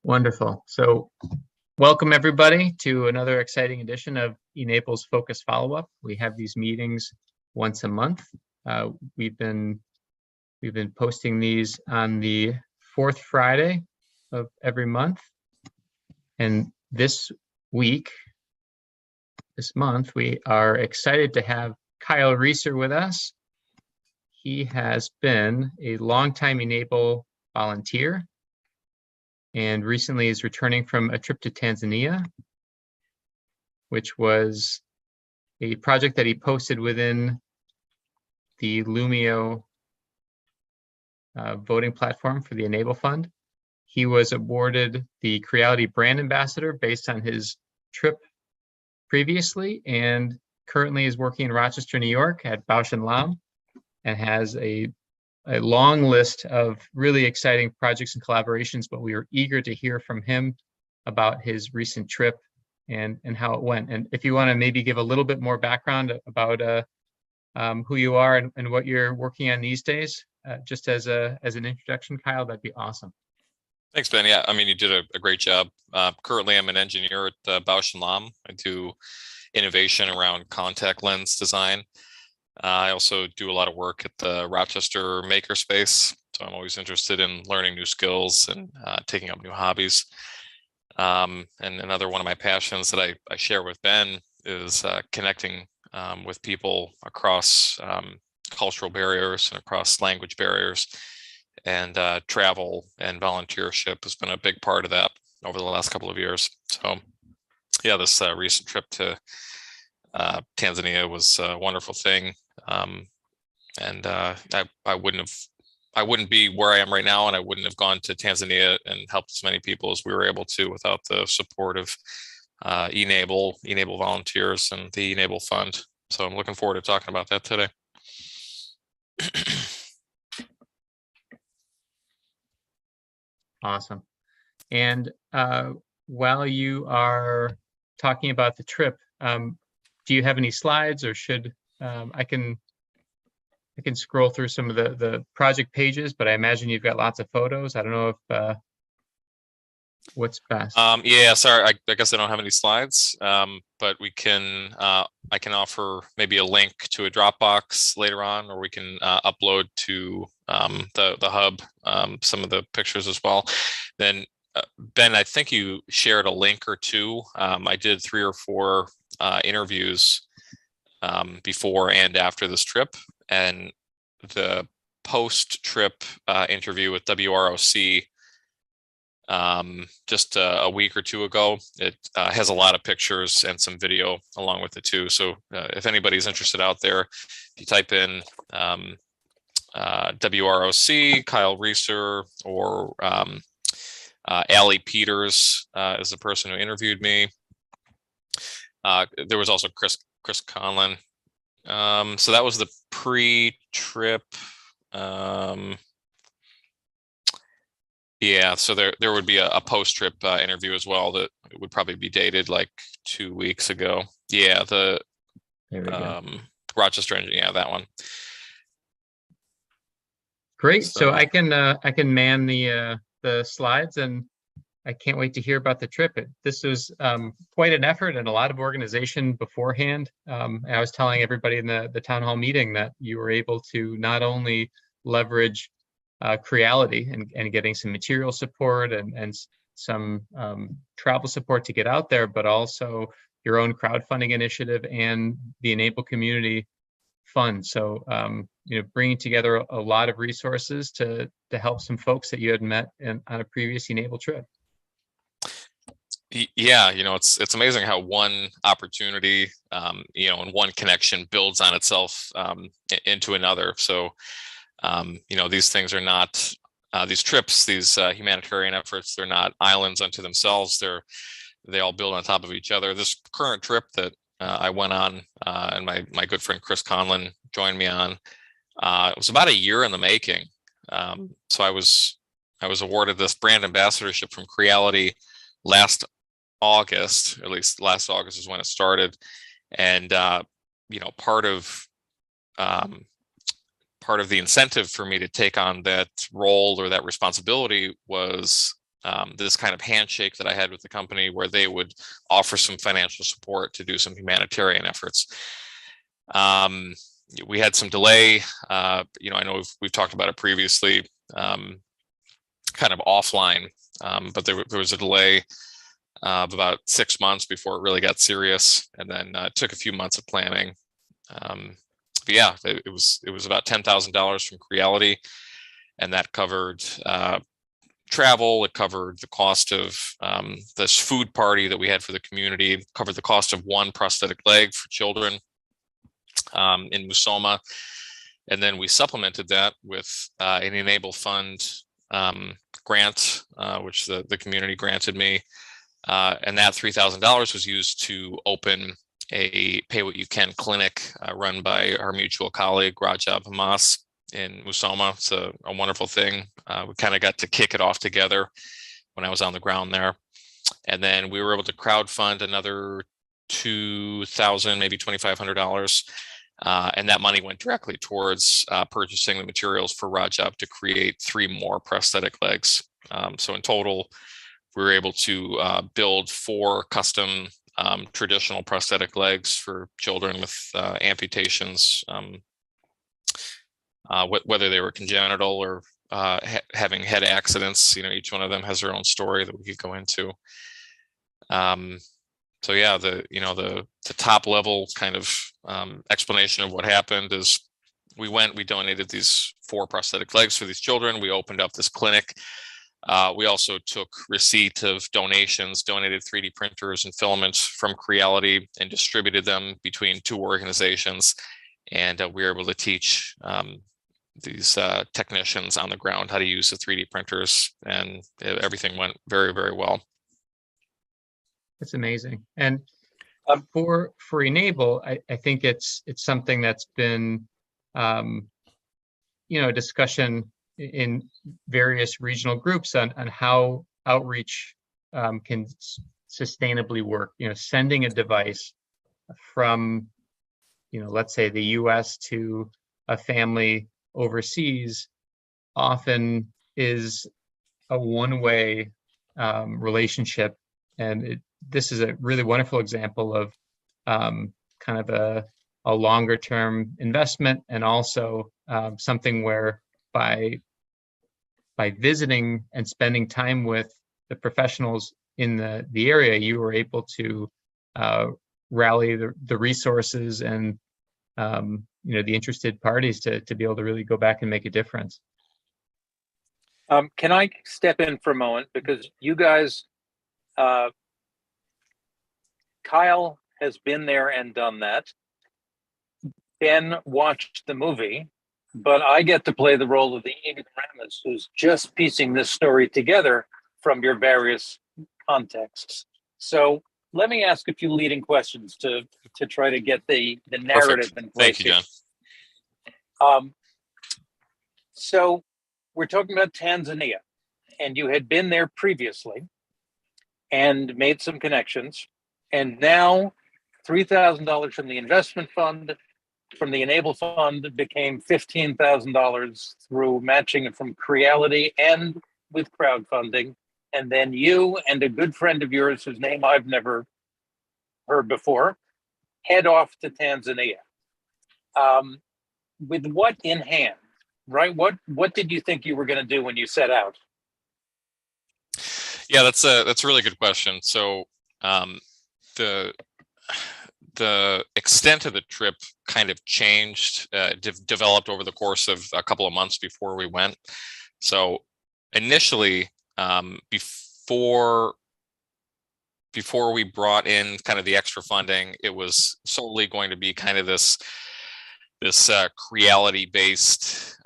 Wonderful. So welcome everybody to another exciting edition of e-NABLE's Focus Follow-Up. We have these meetings once a month. We've been posting these on the fourth Friday of every month. And this month, we are excited to have Kyle Reeser with us. He has been a longtime e-NABLE volunteer and recently is returning from a trip to Tanzania, which was a project that he posted within the Lumio voting platform for the e-NABLE Fund. He was awarded the Creality Brand Ambassador based on his trip previously, and currently is working in Rochester, New York at Bausch & Lomb, and has a long list of really exciting projects and collaborations, but we are eager to hear from him about his recent trip and how it went. And if you want to maybe give a little bit more background about who you are and what you're working on these days, just as an introduction, Kyle, that'd be awesome. Thanks, Ben. Yeah, I mean, you did a great job. Currently, I'm an engineer at Bausch & Lomb. I do innovation around contact lens design. I also do a lot of work at the Rochester Makerspace, so I'm always interested in learning new skills and taking up new hobbies. And another one of my passions that I share with Ben is connecting with people across cultural barriers and across language barriers. And travel and volunteership has been a big part of that over the last couple of years. So yeah, this recent trip to Tanzania was a wonderful thing. And I wouldn't be where I am right now, and I wouldn't have gone to Tanzania and helped as many people as we were able to without the support of e-NABLE volunteers and the e-NABLE Fund. So I'm looking forward to talking about that today. Awesome. And while you are talking about the trip, do you have any slides, or should I can scroll through some of the project pages, but I imagine you've got lots of photos. I don't know if what's best. Yeah, sorry, I guess I don't have any slides, but we can I can offer maybe a link to a Dropbox later on, or we can upload to the hub some of the pictures as well. Then Ben, I think you shared a link or two. I did 3 or 4 interviews before and after this trip, and the post-trip interview with WROC just a week or 2 ago. It has a lot of pictures and some video along with it too. So if anybody's interested out there, if you type in WROC, Kyle Reeser, or Allie Peters is the person who interviewed me. There was also Chris Conlon. So that was the pre-trip. Yeah, so there would be a post-trip interview as well that would probably be dated like 2 weeks ago. Yeah, the Rochester engine. Yeah, that one. Great. So I can man the slides, and I can't wait to hear about the trip. This was quite an effort and a lot of organization beforehand. And I was telling everybody in the town hall meeting that you were able to not only leverage Creality and getting some material support and some travel support to get out there, but also your own crowdfunding initiative and the e-NABLE Community Fund. So bringing together a lot of resources to help some folks that you had met on a previous e-NABLE trip. Yeah, it's amazing how one opportunity, and one connection builds on itself into another. So these things are not, these trips, these humanitarian efforts, they're not islands unto themselves. They all build on top of each other. This current trip that I went on, and my good friend Chris Conlon joined me on, it was about a year in the making. So I was awarded this brand ambassadorship from Creality last August, at least last August is when it started. And part of the incentive for me to take on that role or that responsibility was this kind of handshake that I had with the company where they would offer some financial support to do some humanitarian efforts. We had some delay. I know we've talked about it previously, kind of offline, but there was a delay of about 6 months before it really got serious, and then it took a few months of planning. But yeah, it was about $10,000 from Creality, and that covered travel. It covered the cost of this food party that we had for the community. It covered the cost of one prosthetic leg for children in Musoma, and then we supplemented that with an e-NABLE fund grant, which the community granted me, and that $3,000 was used to open a pay what you can clinic run by our mutual colleague Rajab Hamas in Musoma. It's a wonderful thing. We kind of got to kick it off together when I was on the ground there, and then we were able to crowdfund another $2,000, maybe $2,500. And that money went directly towards purchasing the materials for Rajab to create 3 more prosthetic legs. So in total, we were able to build 4 custom traditional prosthetic legs for children with amputations, whether they were congenital or having head accidents. Each one of them has their own story that we could go into. So yeah, the top level kind of explanation of what happened is we donated these 4 prosthetic legs for these children. We opened up this clinic. We also took receipt of donations, donated 3D printers and filaments from Creality and distributed them between 2 organizations. And we were able to teach these technicians on the ground how to use the 3D printers, and everything went very, very well. That's amazing. And for e-NABLE, I think it's something that's been a discussion in various regional groups on how outreach can sustainably work. Sending a device from let's say the US to a family overseas often is a one-way relationship, and this is a really wonderful example of kind of a longer term investment, and also something where by visiting and spending time with the professionals in the area, you were able to rally the resources and the interested parties to be able to really go back and make a difference. Can I step in for a moment, because you guys, Kyle has been there and done that. Ben watched the movie, but I get to play the role of the ignoramus who's just piecing this story together from your various contexts. So let me ask a few leading questions to try to get the narrative in place. Thank you, John. So we're talking about Tanzania, and you had been there previously and made some connections, and now $3,000 from the investment fund, from the e-NABLE fund, became $15,000 through matching from Creality and with crowdfunding. And then you and a good friend of yours, whose name I've never heard before, head off to Tanzania. With what in hand, right? What did you think you were going to do when you set out? Yeah, that's a really good question. So the extent of the trip kind of changed, developed over the course of a couple of months before we went. So initially, before we brought in kind of the extra funding, it was solely going to be kind of this Creality based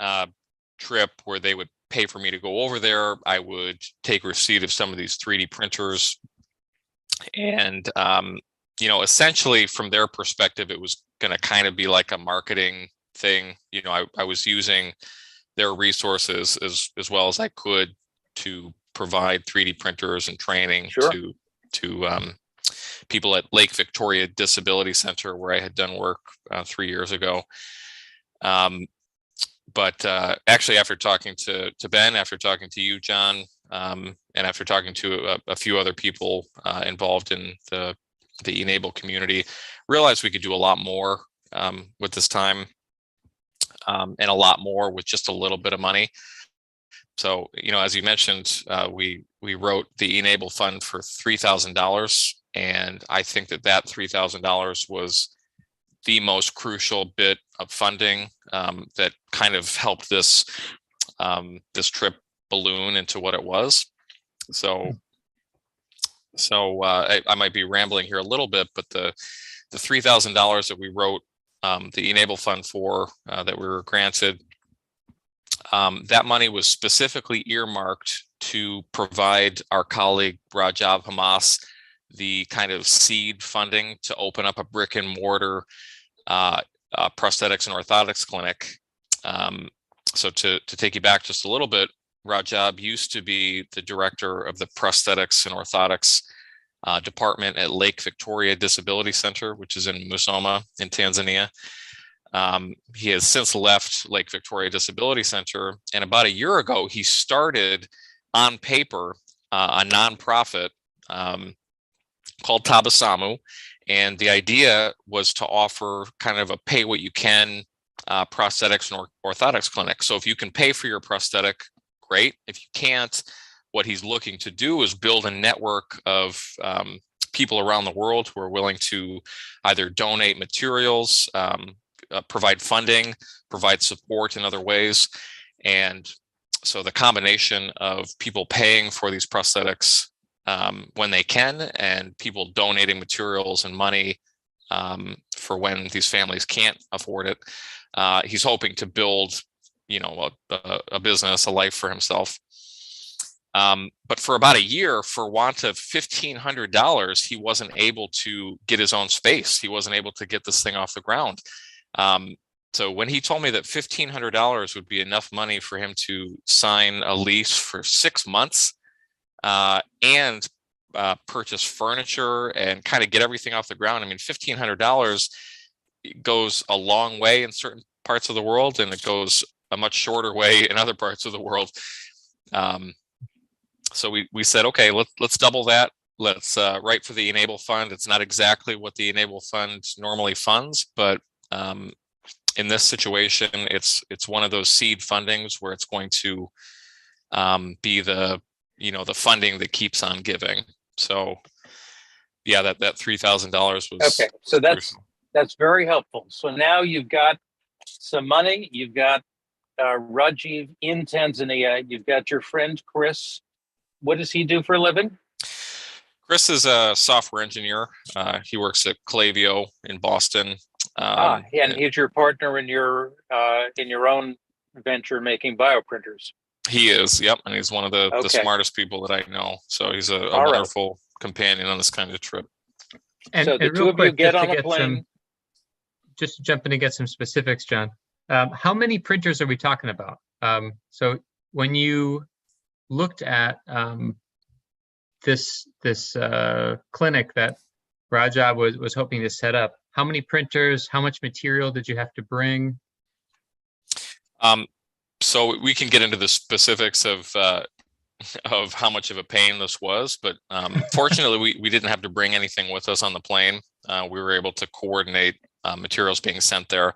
trip where they would pay for me to go over there. I would take receipt of some of these 3D printers, and essentially from their perspective, it was going to kind of be like a marketing thing. I was using their resources as well as I could to provide 3D printers and training to people at Lake Victoria Disability Center, where I had done work 3 years ago. But actually, after talking to Ben, after talking to you, John, and after talking to a few other people involved in the e-NABLE community, realized we could do a lot more with this time, and a lot more with just a little bit of money. So, as you mentioned, we wrote the e-NABLE fund for $3,000, and I think that $3,000 was the most crucial bit of funding that kind of helped this trip balloon into what it was. So I might be rambling here a little bit, but the $3,000 that we wrote the e-NABLE fund for, that we were granted, that money was specifically earmarked to provide our colleague Rajab Hamas the kind of seed funding to open up a brick and mortar prosthetics and orthotics clinic. So to take you back just a little bit, Rajab used to be the director of the prosthetics and orthotics department at Lake Victoria Disability Center, which is in Musoma in Tanzania. He has since left Lake Victoria Disability Center, and about a year ago, he started on paper a nonprofit called Tabasamu, and the idea was to offer kind of a pay what you can prosthetics and orthotics clinic. So if you can pay for your prosthetic, great. If you can't, what he's looking to do is build a network of people around the world who are willing to either donate materials, provide funding, provide support in other ways. And so the combination of people paying for these prosthetics when they can, and people donating materials and money for when these families can't afford it, he's hoping to build, a business, a life for himself. But for about a year, for want of $1,500, he wasn't able to get his own space. He wasn't able to get this thing off the ground. So when he told me that $1,500 would be enough money for him to sign a lease for 6 months and purchase furniture and kind of get everything off the ground, I mean, $1,500 goes a long way in certain parts of the world, and it goes a much shorter way in other parts of the world. So we said, okay, let's double that. Let's write for the e-NABLE fund. It's not exactly what the e-NABLE fund normally funds, but in this situation, it's one of those seed fundings where it's going to be the funding that keeps on giving. So yeah, that $3,000 was okay. So crucial. That's very helpful. So now you've got some money. You've got Rajiv in Tanzania. You've got your friend Chris. What does he do for a living? Chris is a software engineer. He works at Klaviyo in Boston. And he's your partner in your own venture making bioprinters. He is, yep, and he's one of the smartest people that I know. So he's a wonderful companion on this kind of trip. And, so the two of you get on a plane. Just to jump in and get some specifics, John. How many printers are we talking about? So when you looked at this clinic that Rajab was hoping to set up, how many printers, how much material did you have to bring? So we can get into the specifics of how much of a pain this was, but fortunately we didn't have to bring anything with us on the plane. We were able to coordinate materials being sent there.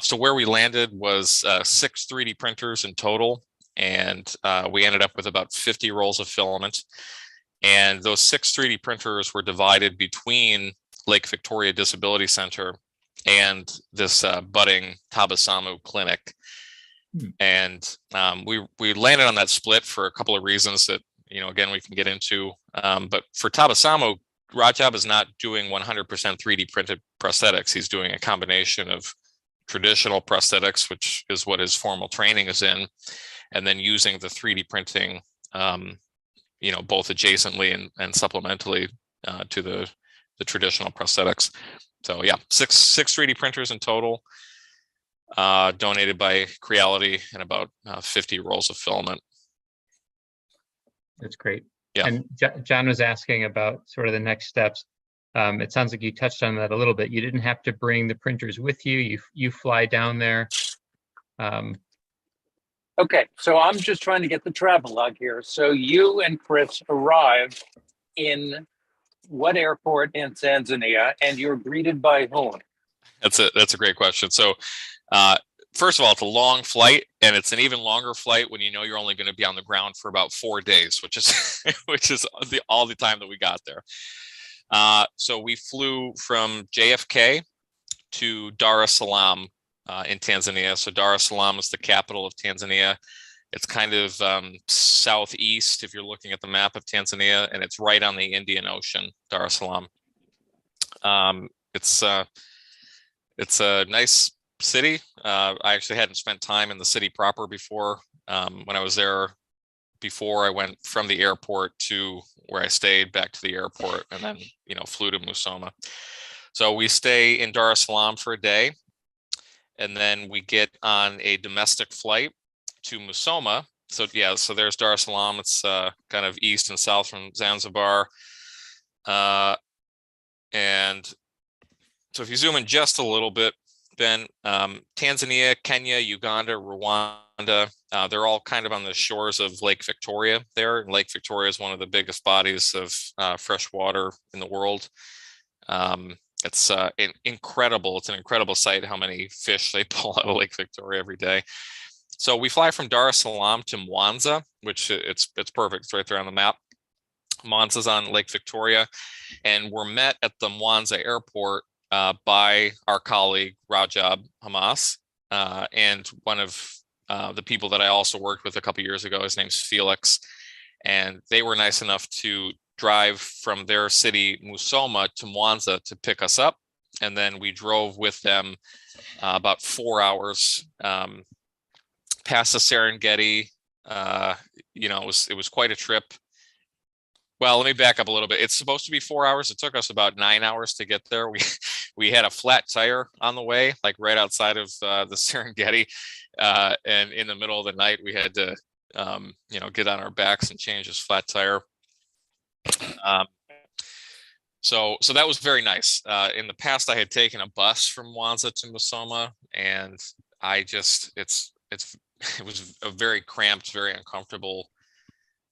So where we landed was 6 3D printers in total, and we ended up with about 50 rolls of filament. And those 6 3D printers were divided between Lake Victoria Disability Center and this budding Tabasamu clinic. And we landed on that split for a couple of reasons that, again, we can get into. But for Tabasamu, Rajab is not doing 100% 3D printed prosthetics. He's doing a combination of traditional prosthetics, which is what his formal training is in, and then using the 3D printing, both adjacently and supplementally to the traditional prosthetics. So yeah, six 3D printers in total, donated by Creality, and about 50 rolls of filament. That's great. Yeah. And John was asking about sort of the next steps. It sounds like you touched on that a little bit. You didn't have to bring the printers with you. You fly down there. Okay, so I'm just trying to get the travel log here. So you and Chris arrived in what airport in Tanzania, and you're greeted by whom? That's a great question. So, first of all, it's a long flight, and it's an even longer flight when you know you're only going to be on the ground for about 4 days, which is all the time that we got there. So we flew from JFK to Dar es Salaam in Tanzania. So Dar es Salaam is the capital of Tanzania. It's kind of southeast if you're looking at the map of Tanzania, and it's right on the Indian Ocean, Dar es Salaam. It's a nice city. I actually hadn't spent time in the city proper before. When I was there, before I went from the airport to where I stayed, back to the airport, and then flew to Musoma. So we stay in Dar es Salaam for a day, and then we get on a domestic flight to Musoma. So yeah, so there's Dar es Salaam. It's kind of east and south from Zanzibar. And so if you zoom in just a little bit, then Tanzania, Kenya, Uganda, Rwanda, they're all kind of on the shores of Lake Victoria there. Lake Victoria is one of the biggest bodies of fresh water in the world. It's incredible. It's an incredible sight how many fish they pull out of Lake Victoria every day. So we fly from Dar es Salaam to Mwanza, which it's perfect. It's right there on the map. Mwanza's on Lake Victoria, and we're met at the Mwanza airport by our colleague Rajab Hamas, and one of the people that I also worked with a couple years ago. His name's Felix, and they were nice enough to drive from their city Musoma to Mwanza to pick us up, and then we drove with them about 4 hours past the Serengeti. It was quite a trip. Well, let me back up a little bit. It's supposed to be 4 hours. It took us about 9 hours to get there. We had a flat tire on the way, like right outside of the Serengeti, and in the middle of the night, we had to, get on our backs and change this flat tire. So that was very nice. In the past, I had taken a bus from Mwanza to Musoma, and it was a very cramped, very uncomfortable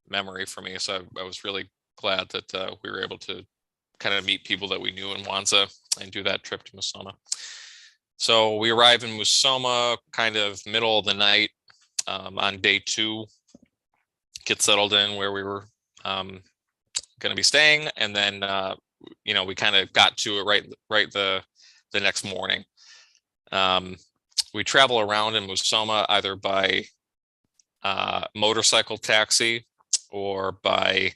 memory for me. So I was really glad that we were able to kind of meet people that we knew in Mwanza and do that trip to Musoma. So we arrived in Musoma kind of middle of the night on day 2, get settled in where we were going to be staying, and then we kind of got to it right the next morning. We travel around in Musoma either by motorcycle taxi or by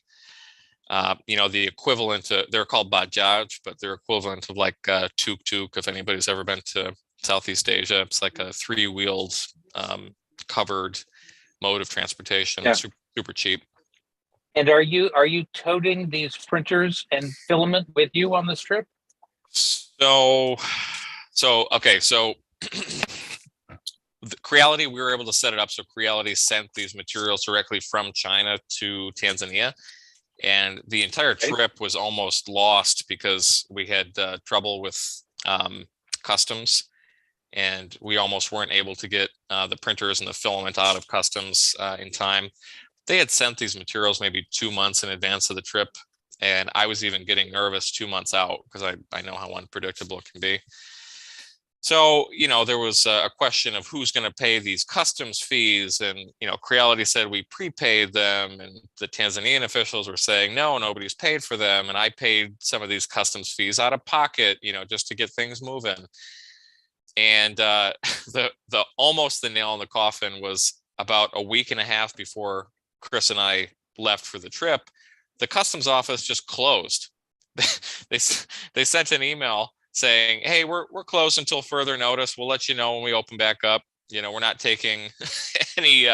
the equivalent to, they're called bajaj, but they're equivalent of like tuk-tuk. If anybody's ever been to Southeast Asia, it's like a 3-wheeled covered mode of transportation. Yeah. Super cheap. And are you toting these printers and filament with you on this trip? So Creality, we were able to set it up so Creality sent these materials directly from China to Tanzania, and the entire trip was almost lost because we had trouble with customs, and we almost weren't able to get the printers and the filament out of customs in time. They had sent these materials maybe 2 months in advance of the trip, and I was even getting nervous 2 months out because I know how unpredictable it can be. So, there was a question of who's going to pay these customs fees, and, Creality said we prepaid them, and the Tanzanian officials were saying, no, nobody's paid for them. And I paid some of these customs fees out of pocket, just to get things moving. And the almost the nail in the coffin was about a week and a half before Chris and I left for the trip, the customs office just closed. They sent an email saying, hey, we're closed until further notice. We'll let you know when we open back up. We're not taking any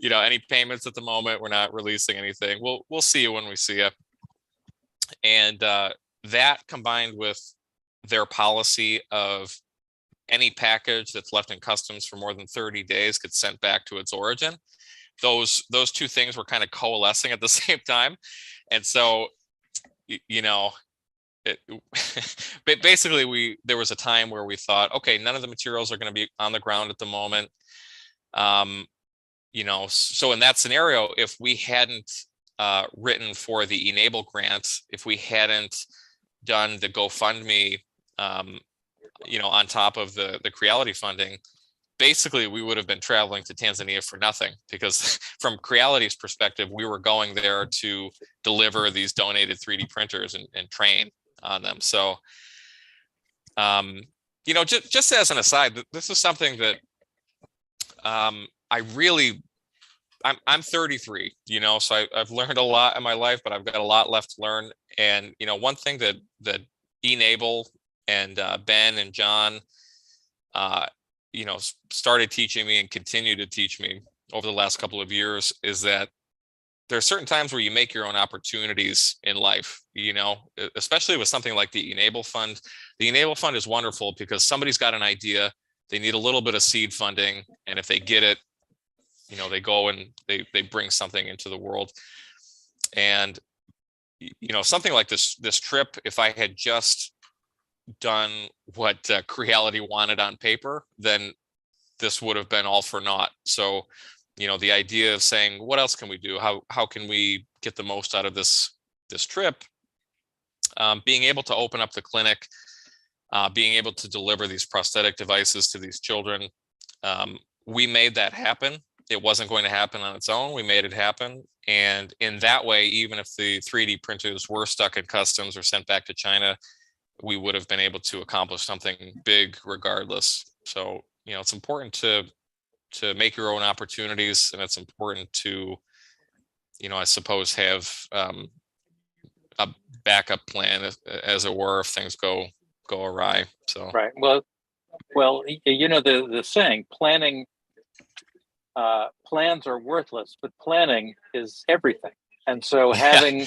any payments at the moment. We're not releasing anything. We'll see you when we see you. And that combined with their policy of any package that's left in customs for more than 30 days gets sent back to its origin. Those two things were kind of coalescing at the same time. And so, basically there was a time where we thought, okay, none of the materials are going to be on the ground at the moment. so in that scenario, if we hadn't written for the e-NABLE grant, if we hadn't done the GoFundMe, on top of the Creality funding, basically we would have been traveling to Tanzania for nothing, because from Creality's perspective, we were going there to deliver these donated 3D printers and train on them. So, just as an aside, this is something that I'm 33, so I've learned a lot in my life, but I've got a lot left to learn. And, one thing that e-NABLE and Ben and John, started teaching me and continue to teach me over the last couple of years is that there are certain times where you make your own opportunities in life, especially with something like the e-NABLE fund. The e-NABLE fund is wonderful because somebody's got an idea, they need a little bit of seed funding, and if they get it, they go and they bring something into the world. And, something like this trip, if I had just done what Creality wanted on paper, then this would have been all for naught. So, the idea of saying, what else can we do? How can we get the most out of this trip? Being able to open up the clinic, being able to deliver these prosthetic devices to these children, we made that happen. It wasn't going to happen on its own. We made it happen. And in that way, even if the 3D printers were stuck in customs or sent back to China, we would have been able to accomplish something big regardless. So, it's important to make your own opportunities, and it's important to, I suppose, have a backup plan, as it were, if things go awry. So right. Well, the saying, plans are worthless, but planning is everything. And so having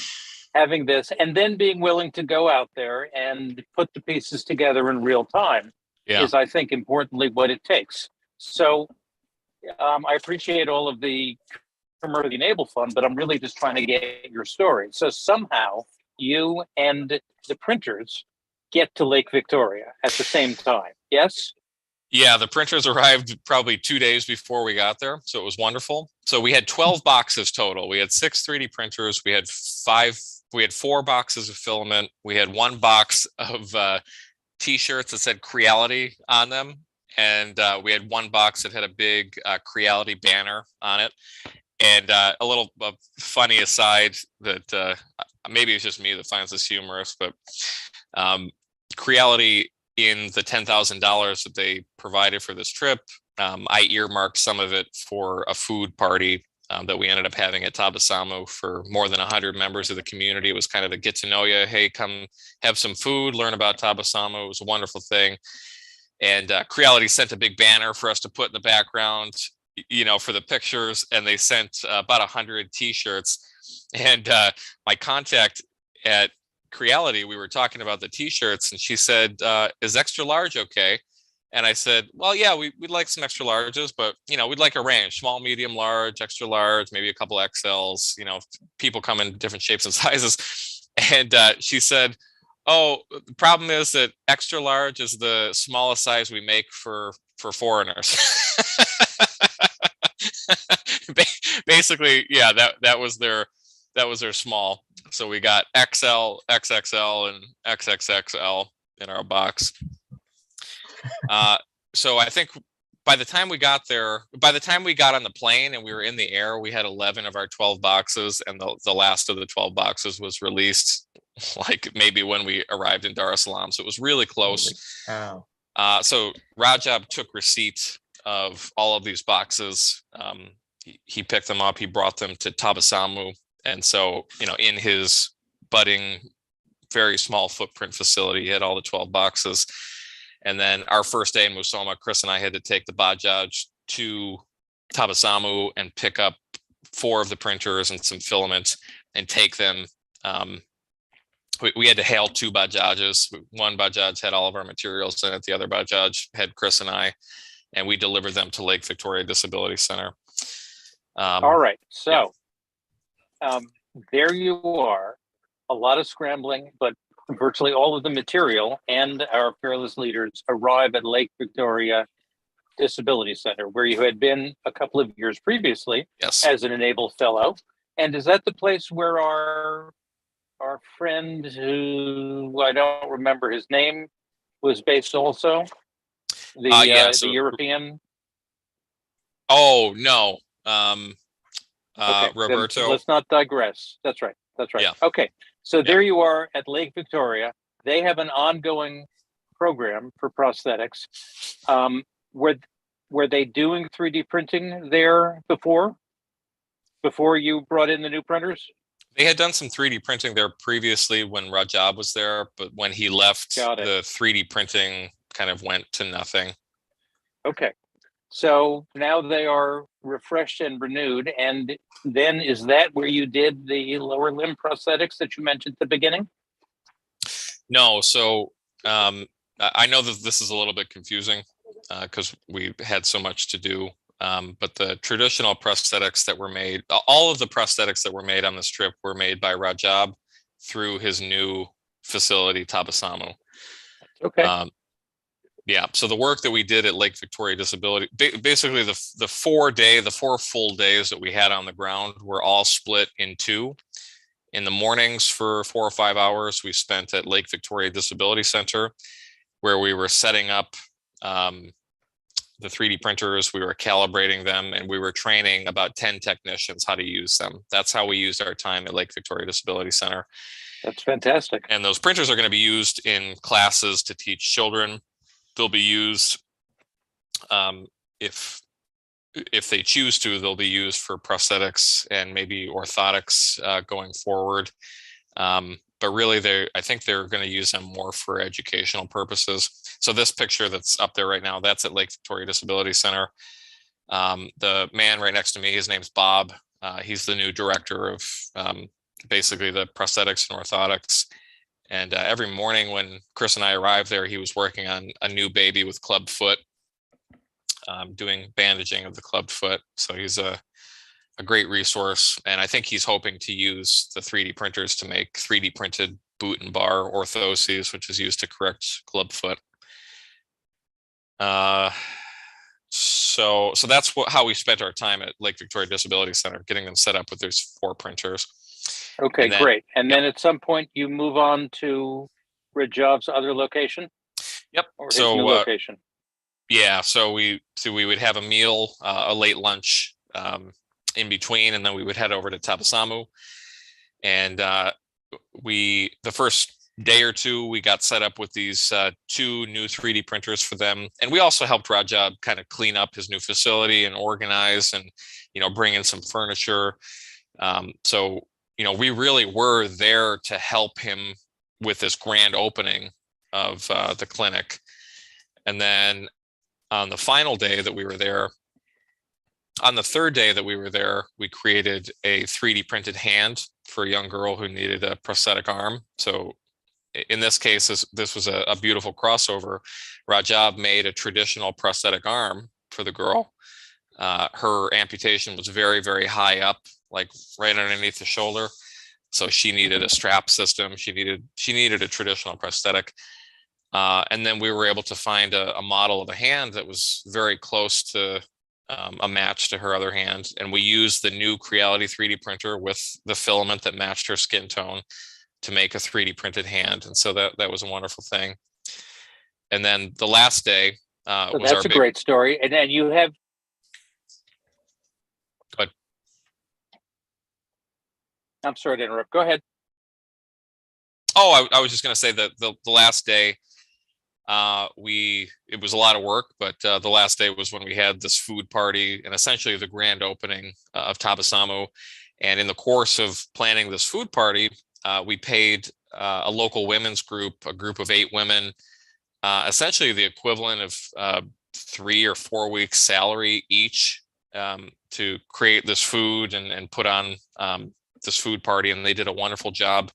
this, and then being willing to go out there and put the pieces together in real time is, I think, importantly what it takes. So I appreciate all of the commercial e-NABLE fund, but I'm really just trying to get your story. So somehow you and the printers get to Lake Victoria at the same time. Yes? Yeah, the printers arrived probably 2 days before we got there. So it was wonderful. So we had 12 boxes total. We had 6 3D printers. We had 4 boxes of filament. We had 1 box of t-shirts that said Creality on them. And we had 1 box that had a big Creality banner on it. And a little funny aside that maybe it's just me that finds this humorous, but Creality, in the $10,000 that they provided for this trip, I earmarked some of it for a food party that we ended up having at Tabasamu for more than 100 members of the community. It was kind of a get to know you. Hey, come have some food, learn about Tabasamu. It was a wonderful thing. And Creality sent a big banner for us to put in the background, for the pictures. And they sent about 100 t-shirts. And my contact at Creality, we were talking about the t-shirts, and she said, is extra large okay? And I said, well, yeah, we'd like some extra larges, but we'd like a range: small, medium, large, extra large, maybe a couple XLs. People come in different shapes and sizes. And she said, oh, the problem is that extra large is the smallest size we make for foreigners. Basically, yeah, that was their small. So we got XL, XXL, and XXXL in our box. So I think by the time we got on the plane and we were in the air, we had 11 of our 12 boxes, and the last of the 12 boxes was released like maybe when we arrived in Dar es Salaam. So it was really close. Wow. So Rajab took receipt of all of these boxes. He picked them up, he brought them to Tabasamu. And so, in his budding, very small footprint facility, he had all the 12 boxes. And then our first day in Musoma, Chris and I had to take the Bajaj to Tabasamu and pick up 4 of the printers and some filament and take them. We had to hail 2 Bajajes. One Bajaj had all of our materials in it. The other Bajaj had Chris and I, and we delivered them to Lake Victoria Disability Center. All right. So there you are. A lot of scrambling, but virtually all of the material and our fearless leaders arrive at Lake Victoria Disability Center, where you had been a couple of years previously Yes. as an e-NABLE fellow. And is that the place where our friend, who I don't remember his name, was based also? Yeah, The European. Oh no, Okay, Roberto. let's not digress. That's right. That's right. Yeah. Okay, so there you are at Lake Victoria. They have an ongoing program for prosthetics. Were they doing 3D printing there before you brought in the new printers? They had done some 3D printing there previously when Rajab was there, but when he left, the 3D printing kind of went to nothing. Okay. So now they are refreshed and renewed. And then is that where you did the lower limb prosthetics that you mentioned at the beginning? No. So I know that this is a little bit confusing because we had so much to do. But the traditional prosthetics that were made, all of the prosthetics that were made on this trip were made by Rajab through his new facility, Tabasamu. Okay. Yeah, so the work that we did at Lake Victoria Disability, basically the 4 full days that we had on the ground were all split in two. In the mornings for 4 or 5 hours, we spent at Lake Victoria Disability Center, where we were setting up the 3D printers, we were calibrating them, and we were training about 10 technicians how to use them. That's how we used our time at Lake Victoria Disability Center. That's fantastic. And those printers are going to be used in classes to teach children. They'll be used, if they choose to, they'll be used for prosthetics and maybe orthotics going forward. But really, I think they're going to use them more for educational purposes. So this picture that's up there right now, that's at Lake Victoria Disability Center. The man right next to me, his name's Bob. He's the new director of basically the prosthetics and orthotics. And every morning when Chris and I arrived there, he was working on a new baby with club foot, doing bandaging of the club foot. So he's a great resource. And I think he's hoping to use the 3D printers to make 3D printed boot and bar orthoses, which is used to correct club foot. So that's how we spent our time at Lake Victoria Disability Center, getting them set up with those 4 printers. Okay, great. And then at some point you move on to Rajab's other location? Yep. Or his new location? Yeah, so we would have a meal, a late lunch in between, and then we would head over to Tabasamu. And the first day or two, we got set up with these 2 new 3D printers for them. And we also helped Rajab kind of clean up his new facility and organize and, bring in some furniture. So we really were there to help him with this grand opening of the clinic. And then on the final day that we were there, on the 3rd day that we were there, we created a 3D printed hand for a young girl who needed a prosthetic arm. So in this case, this was a beautiful crossover. Rajab made a traditional prosthetic arm for the girl. Her amputation was very, very high up, like right underneath the shoulder. So she needed a strap system. She needed a traditional prosthetic. And then we were able to find a model of a hand that was very close to a match to her other hand. And we used the new Creality 3D printer with the filament that matched her skin tone to make a 3D printed hand. And so that was a wonderful thing. And then the last day was that's a great story. And then you have. Go ahead. I'm sorry to interrupt. Go ahead. Oh, I was just going to say that the last day, it was a lot of work, but the last day was when we had this food party and essentially the grand opening of Tabasamu. And in the course of planning this food party, we paid a local women's group, a group of 8 women, essentially the equivalent of 3 or 4 weeks salary each to create this food and put on this food party. And they did a wonderful job.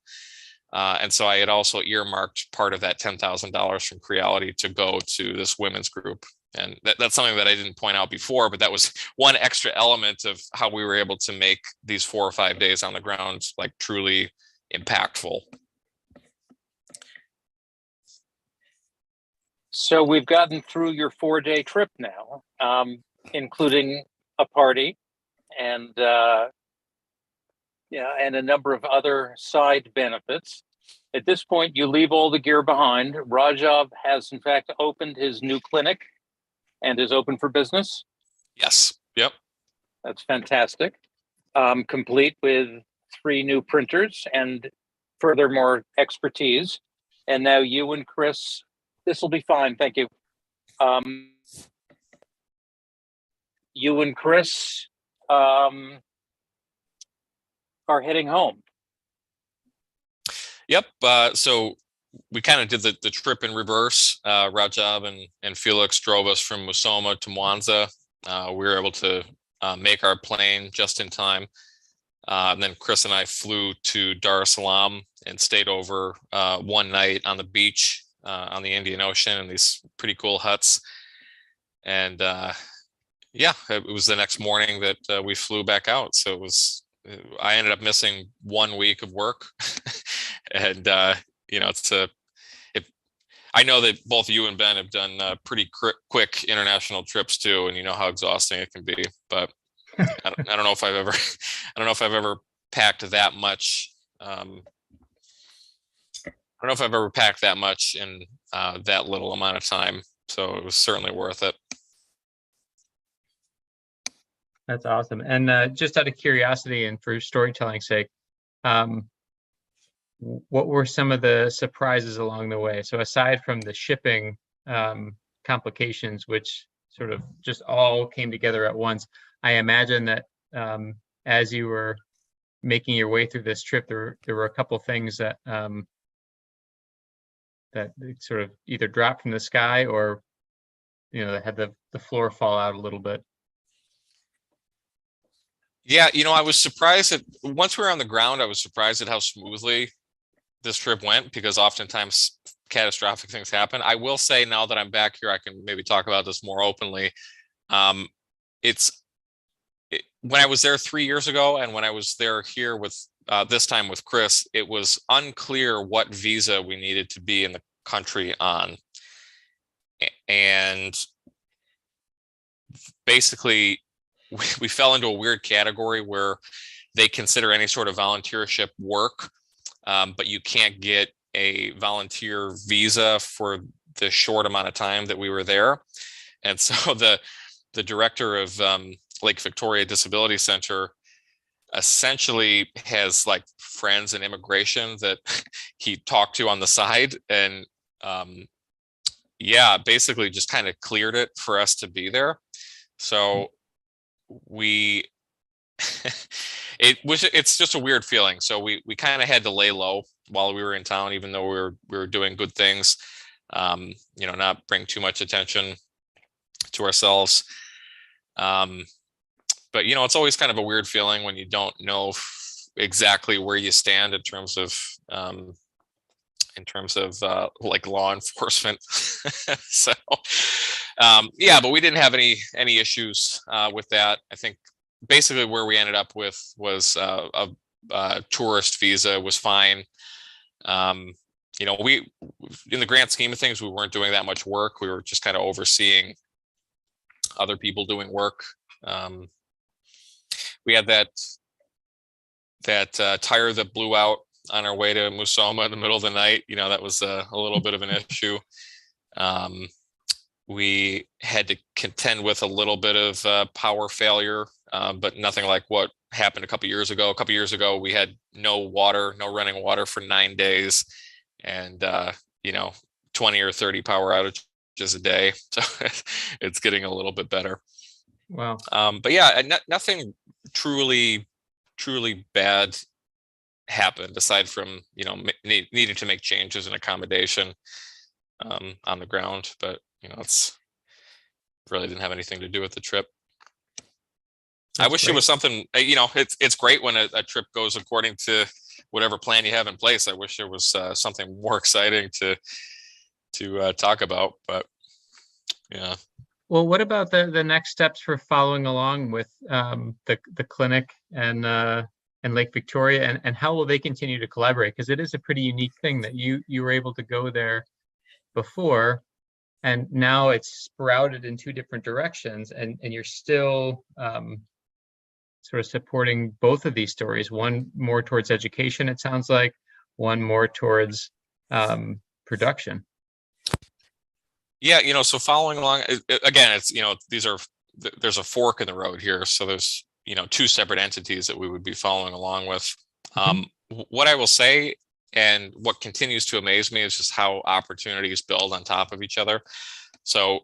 And so I had also earmarked part of that $10,000 from Creality to go to this women's group. And that's something that I didn't point out before, but that was one extra element of how we were able to make these 4 or 5 days on the ground like truly impactful. So we've gotten through your 4-day trip now, including a party and and a number of other side benefits. At this point, you leave all the gear behind. Rajab has, in fact, opened his new clinic and is open for business. Yes. Yep. That's fantastic. Complete with 3 new printers and furthermore expertise. And now you and Chris, this will be fine. Thank you. You and Chris are heading home. Yep. So we kind of did the trip in reverse. Rajab and Felix drove us from Musoma to Mwanza. We were able to make our plane just in time. And then Chris and I flew to Dar es Salaam and stayed over one night on the beach on the Indian Ocean in these pretty cool huts. And yeah, it was the next morning that we flew back out. So I ended up missing 1 week of work. And you know, I know that both you and Ben have done pretty quick international trips too, and you know how exhausting it can be. But I don't know if I've ever packed that much. I don't know if I've ever packed that much in that little amount of time. So it was certainly worth it. That's awesome. And just out of curiosity and for storytelling's sake, what were some of the surprises along the way? So aside from the shipping complications, which sort of just all came together at once, I imagine that as you were making your way through this trip, there were a couple things that that sort of either dropped from the sky or, you know, had the floor fall out a little bit. Yeah, you know, I was surprised that once we were on the ground, I was surprised at how smoothly this trip went, because oftentimes catastrophic things happen. I will say, now that I'm back here, I can maybe talk about this more openly. When I was there 3 years ago and when I was there here with this time with Chris, it was unclear what visa we needed to be in the country on. And basically, we fell into a weird category where they consider any sort of volunteership work, but you can't get a volunteer visa for the short amount of time that we were there. And so the director of Lake Victoria Disability Center essentially has like friends in immigration that he talked to on the side, and yeah, basically just kind of cleared it for us to be there. So it's just a weird feeling. So we kind of had to lay low while we were in town, even though we were doing good things, you know, not bring too much attention to ourselves. But, you know, it's always kind of a weird feeling when you don't know exactly where you stand in terms of like law enforcement. So, yeah, but we didn't have any issues with that. I think basically where we ended up with was a tourist visa was fine. You know, we, in the grand scheme of things, we weren't doing that much work. We were just kind of overseeing other people doing work. We had that tire that blew out on our way to Musoma in the middle of the night. You know, that was a little bit of an issue. We had to contend with a little bit of power failure, but nothing like what happened a couple years ago. A couple years ago, we had no water, no running water for 9 days, and you know, 20 or 30 power outages a day. So it's getting a little bit better. Wow. But yeah, nothing truly bad happened aside from, you know, needing to make changes in accommodation on the ground. But, you know, it's really didn't have anything to do with the trip. I wish it was something, you know, it's great when a trip goes according to whatever plan you have in place. I wish there was something more exciting to talk about, but yeah. Well, what about the next steps for following along with the clinic and Lake Victoria, and how will they continue to collaborate? Because it is a pretty unique thing that you were able to go there before and now it's sprouted in two different directions, and you're still sort of supporting both of these stories, one more towards education, it sounds like, one more towards production. Yeah, so following along, again, it's, there's a fork in the road here. So there's, two separate entities that we would be following along with. What I will say, and what continues to amaze me, is just how opportunities build on top of each other. So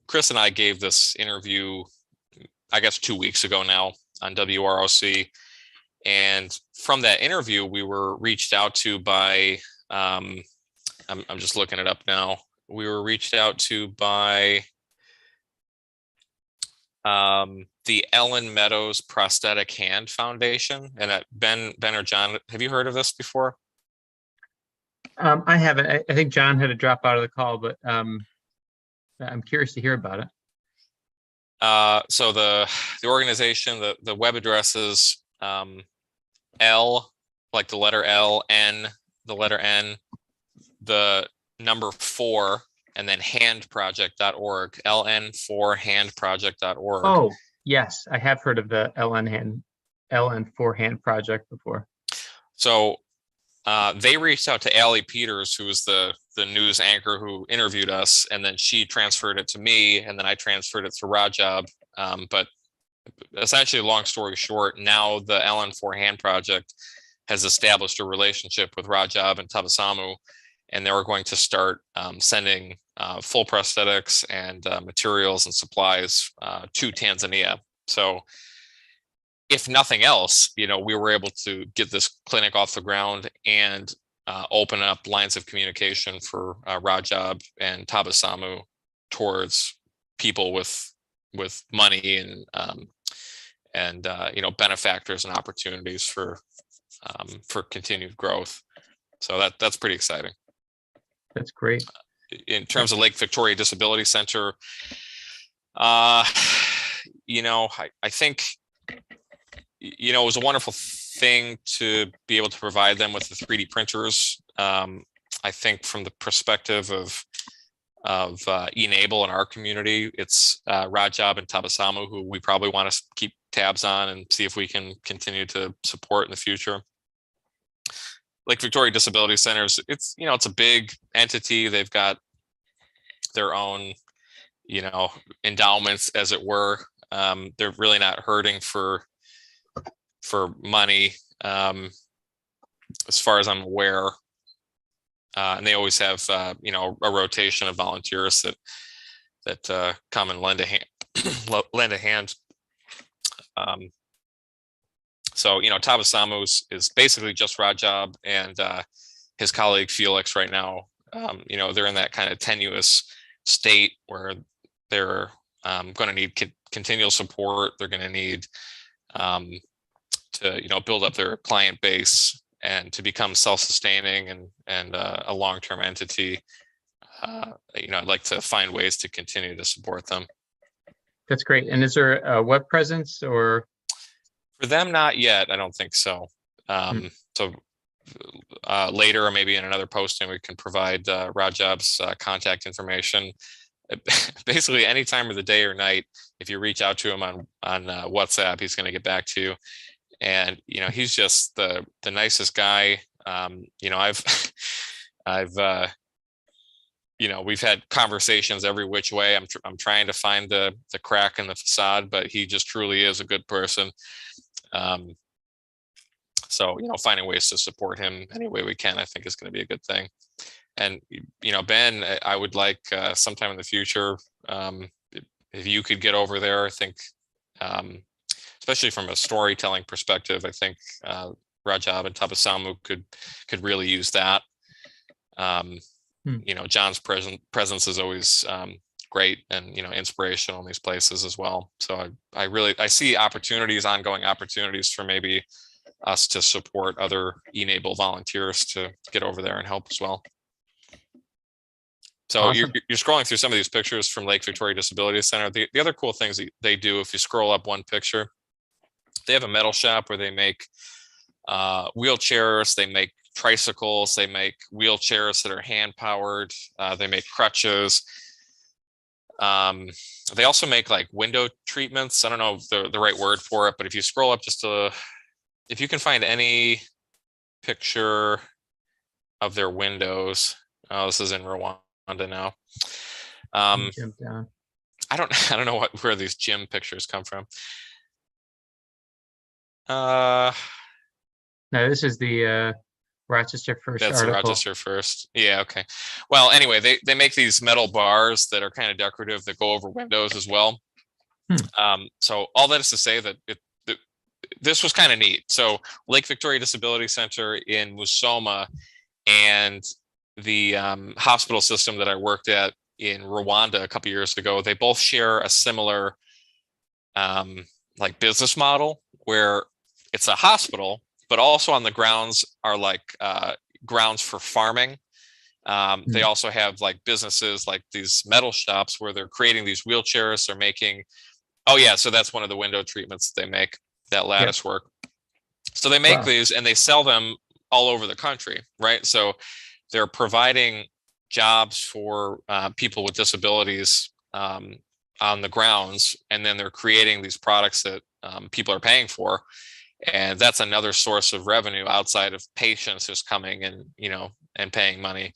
Chris and I gave this interview, I guess 2 weeks ago now, on WROC. And from that interview, we were reached out to by, I'm just looking it up now. We were reached out to by the Ellen Meadows Prosthetic Hand Foundation. And Ben or John, have you heard of this before? I haven't. I think John had to drop out of the call, but I'm curious to hear about it. So the organization, the web address is L, like the letter L, N, the letter N, the number 4, and then handproject.org, ln4handproject.org. Oh, yes, I have heard of the LN4 Hand Project before. So they reached out to Allie Peters, who was the news anchor who interviewed us, and then she transferred it to me, and then I transferred it to Rajab. But essentially, long story short, now the LN4 Hand Project has established a relationship with Rajab and Tabasamu, and they were going to start sending full prosthetics and materials and supplies to Tanzania. So if nothing else, we were able to get this clinic off the ground and open up lines of communication for Rajab and Tabasamu towards people with money and benefactors and opportunities for continued growth. So that's pretty exciting. That's great. In terms of Lake Victoria Disability Center, I think, it was a wonderful thing to be able to provide them with the 3D printers. I think from the perspective of e-NABLE in our community, it's Rajab and Tabasamu who we probably want to keep tabs on and see if we can continue to support in the future. Lake Victoria Disability Centers, it's a big entity. They've got their own, endowments, as it were. They're really not hurting for money, as far as I'm aware. And they always have, a rotation of volunteers that come and lend a hand. So, Tabasamu is basically just Rajab and his colleague Felix right now. They're in that kind of tenuous state where they're going to need continual support. They're going to need to, build up their client base and to become self-sustaining and a long-term entity. I'd like to find ways to continue to support them. That's great. And is there a web presence or? For them, not yet. I don't think so. So later, or maybe in another posting, we can provide Rajab's contact information. Basically, any time of the day or night, if you reach out to him on WhatsApp, he's going to get back to you. And he's just the nicest guy. We've had conversations every which way. I'm trying to find the crack in the facade, but he just truly is a good person. So finding ways to support him any way we can, I think, is going to be a good thing. And Ben, I would like sometime in the future, if you could get over there. I think, especially from a storytelling perspective, I think Rajab and Tabasamu could really use that. John's presence is always great and inspirational in these places as well. So I see ongoing opportunities for maybe us to support other e-NABLE volunteers to get over there and help as well. So awesome. You're scrolling through some of these pictures from Lake Victoria Disability Center. The other cool things that they do, if you scroll up one picture, they have a metal shop where they make wheelchairs, they make tricycles, they make wheelchairs that are hand powered, they make crutches. They also make like window treatments. I don't know the right word for it, but if you scroll up just if you can find any picture of their windows. Oh, this is in Rwanda now. Jump down. I don't know where these gym pictures come from. No, this is the Rochester First That's article. the Rochester First. Yeah, okay. Well, anyway, they make these metal bars that are kind of decorative that go over windows as well. So all that is to say that this was kind of neat. So Lake Victoria Disability Center in Musoma and the hospital system that I worked at in Rwanda a couple years ago, they both share a similar like business model where it's a hospital, but also on the grounds are like grounds for farming. They also have like businesses like these metal shops where they're creating these wheelchairs. They're making, oh yeah, so that's one of the window treatments they make, that lattice work. So they make these and they sell them all over the country, right? So they're providing jobs for people with disabilities on the grounds, and then they're creating these products that people are paying for. And that's another source of revenue outside of patients just coming and, and paying money.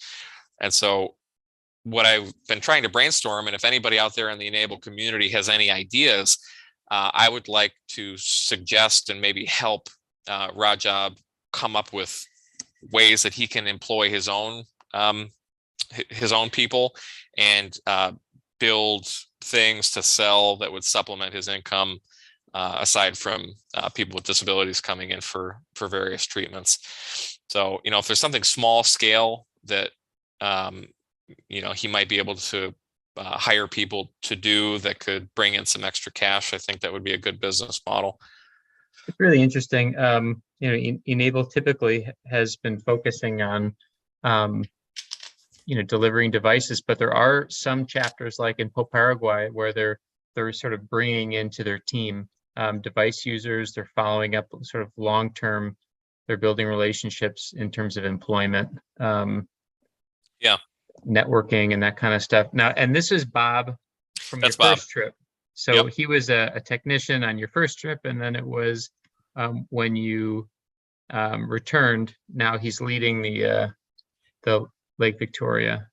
And so what I've been trying to brainstorm, and if anybody out there in the e-NABLE community has any ideas, I would like to suggest and maybe help Rajab come up with ways that he can employ his own people and build things to sell that would supplement his income, aside from people with disabilities coming in for various treatments. So, if there's something small scale that, he might be able to hire people to do that could bring in some extra cash, I think that would be a good business model. It's really interesting. e-NABLE typically has been focusing on, delivering devices, but there are some chapters like in Paraguay where they're sort of bringing into their team device users. They're following up sort of long-term. They're building relationships in terms of employment, networking, and that kind of stuff. Now, and this is Bob from your first trip. So he was a technician on your first trip, and then it was when you returned. Now he's leading the Lake Victoria.